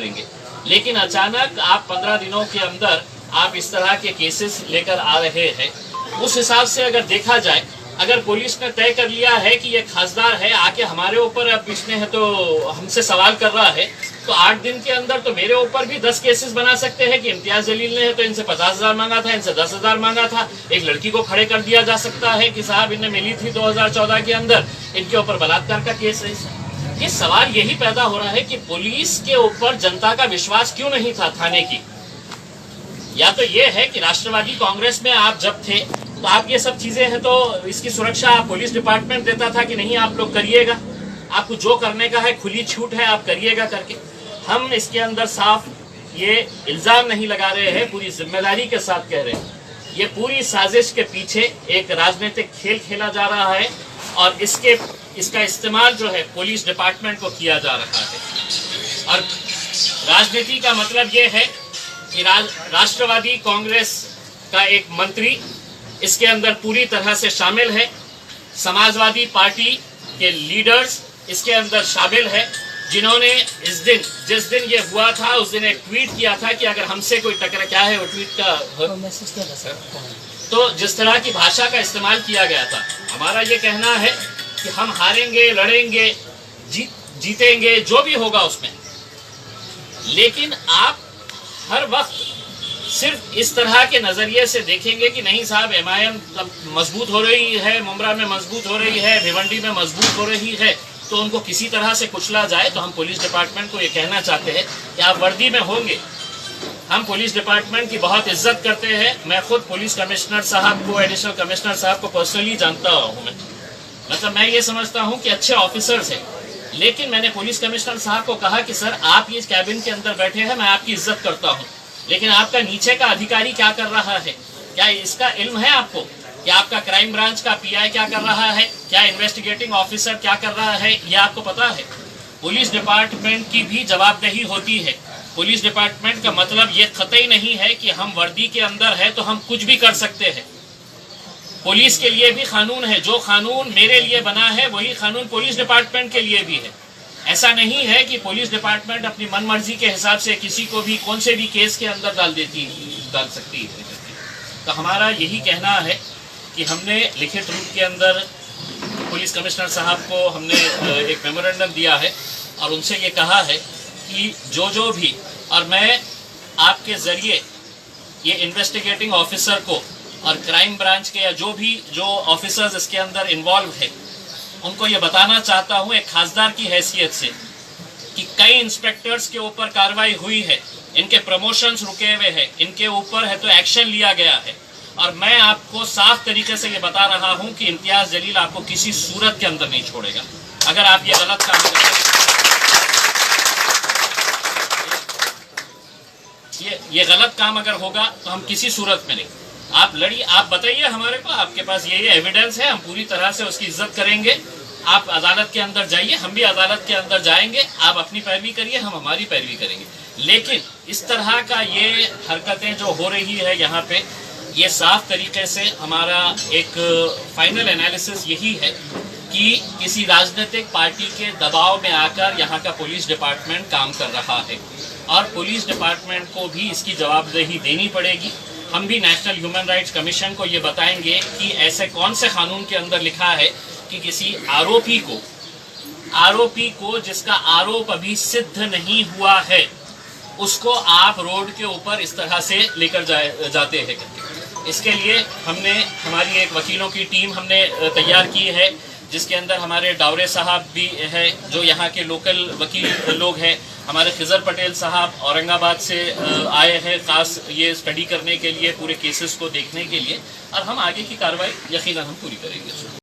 करेंगे। लेकिन अचानक आप 15 दिनों के अंदर आप इस तरह के केसेस लेकर आ रहे हैं। उस हिसाब से अगर देखा जाए, अगर पुलिस ने तय कर लिया है कि ये खासदार है, आके हमारे ऊपर अब इसने है तो हमसे सवाल कर रहा है, तो 8 दिन के अंदर तो मेरे ऊपर भी 10 केसेस बना सकते हैं कि इम्तियाज जलील ने है तो इनसे 50,000 मांगा था, इनसे 10,000 मांगा था। एक लड़की को खड़े कर दिया जा सकता है कि साहब इन्हें मिली थी 2014 के अंदर, इनके ऊपर बलात्कार का केस है। ये सवाल यही पैदा हो रहा है कि पुलिस के ऊपर जनता का विश्वास क्यों नहीं था थाने की। या तो ये है कि राष्ट्रवादी कांग्रेस में आप जब थे तो आप ये सब चीजें हैं तो इसकी सुरक्षा पुलिस डिपार्टमेंट देता था कि नहीं आप लोग करिएगा, आपको जो करने का है खुली छूट है, आप करिएगा करके। हम इसके अंदर साफ ये इल्जाम नहीं लगा रहे हैं, पूरी जिम्मेदारी के साथ कह रहे हैं, ये पूरी साजिश के पीछे एक राजनीतिक खेल खेला जा रहा है और इसका इस्तेमाल जो है पुलिस डिपार्टमेंट को किया जा रहा है। और राजनीति का मतलब ये है कि राष्ट्रवादी कांग्रेस का एक मंत्री इसके अंदर पूरी तरह से शामिल है, समाजवादी पार्टी के लीडर्स इसके अंदर शामिल है, जिन्होंने जिस दिन ये हुआ था उस दिन एक ट्वीट किया था कि अगर हमसे कोई टकरा, क्या है वो ट्वीट का, तो जिस तरह की भाषा का इस्तेमाल किया गया था, हमारा ये कहना है कि हम हारेंगे, लड़ेंगे, जीतेंगे, जो भी होगा उसमें, लेकिन आप हर वक्त सिर्फ इस तरह के नजरिए से देखेंगे कि नहीं साहब MIM मजबूत हो रही है, मुमरा में मजबूत हो रही है, भिवंडी में मजबूत हो रही है, तो उनको किसी तरह से कुचला जाए। तो हम पुलिस डिपार्टमेंट को ये कहना चाहते हैं कि आप वर्दी में होंगे, हम पुलिस डिपार्टमेंट की बहुत इज्जत करते हैं। मैं खुद पुलिस कमिश्नर साहब को, एडिशनल कमिश्नर साहब को पर्सनली जानता हूँ, मतलब मैं ये समझता हूँ कि अच्छे ऑफिसर्स हैं। लेकिन मैंने पुलिस कमिश्नर साहब को कहा कि सर आप इस कैबिन के अंदर बैठे हैं, मैं आपकी इज्जत करता हूँ, लेकिन आपका नीचे का अधिकारी क्या कर रहा है, क्या इसका इल्म है आपको? क्या आपका क्राइम ब्रांच का PI क्या कर रहा है, क्या इन्वेस्टिगेटिंग ऑफिसर क्या कर रहा है, ये आपको पता है? पुलिस डिपार्टमेंट की भी जवाबदेही होती है। पुलिस डिपार्टमेंट का मतलब ये कतई नहीं है कि हम वर्दी के अंदर है तो हम कुछ भी कर सकते हैं। पुलिस के लिए भी कानून है, जो कानून मेरे लिए बना है वही कानून पुलिस डिपार्टमेंट के लिए भी है। ऐसा नहीं है कि पुलिस डिपार्टमेंट अपनी मनमर्जी के हिसाब से किसी को भी कौन से भी केस के अंदर डाल सकती है। तो हमारा यही कहना है कि हमने लिखित रूप के अंदर पुलिस कमिश्नर साहब को हमने एक मेमोरेंडम दिया है और उनसे ये कहा है कि जो भी, और मैं आपके ज़रिए ये इन्वेस्टिगेटिंग ऑफिसर को और क्राइम ब्रांच के या जो ऑफिसर्स इसके अंदर इन्वॉल्व है उनको ये बताना चाहता हूँ एक खासदार की हैसियत से कि कई इंस्पेक्टर्स के ऊपर कार्रवाई हुई है, इनके प्रमोशंस रुके हुए हैं, इनके ऊपर है तो एक्शन लिया गया है। और मैं आपको साफ तरीके से ये बता रहा हूँ कि इम्तियाज जलील आपको किसी सूरत के अंदर नहीं छोड़ेगा अगर आप ये गलत काम करें। ये गलत काम अगर होगा तो हम किसी सूरत में नहीं। आप लड़िए, आप बताइए हमारे को, आपके पास ये एविडेंस है, हम पूरी तरह से उसकी इज्जत करेंगे। आप अदालत के अंदर जाइए, हम भी अदालत के अंदर जाएंगे, आप अपनी पैरवी करिए, हम हमारी पैरवी करेंगे। लेकिन इस तरह का ये हरकतें जो हो रही है यहाँ पे, ये साफ तरीके से हमारा एक फाइनल एनालिसिस यही है कि किसी राजनीतिक पार्टी के दबाव में आकर यहाँ का पुलिस डिपार्टमेंट काम कर रहा है और पुलिस डिपार्टमेंट को भी इसकी जवाबदेही देनी पड़ेगी। हम भी नेशनल ह्यूमन राइट्स कमीशन को ये बताएंगे कि ऐसे कौन से कानून के अंदर लिखा है कि किसी आरोपी को जिसका आरोप अभी सिद्ध नहीं हुआ है उसको आप रोड के ऊपर इस तरह से लेकर जाते हैं। इसके लिए हमने हमारी एक वकीलों की टीम हमने तैयार की है, जिसके अंदर हमारे डावरे साहब भी है जो यहाँ के लोकल वकील लोग हैं, हमारे खिजर पटेल साहब औरंगाबाद से आए हैं खास ये स्टडी करने के लिए, पूरे केसेस को देखने के लिए, और हम आगे की कार्रवाई यकीनन हम पूरी करेंगे।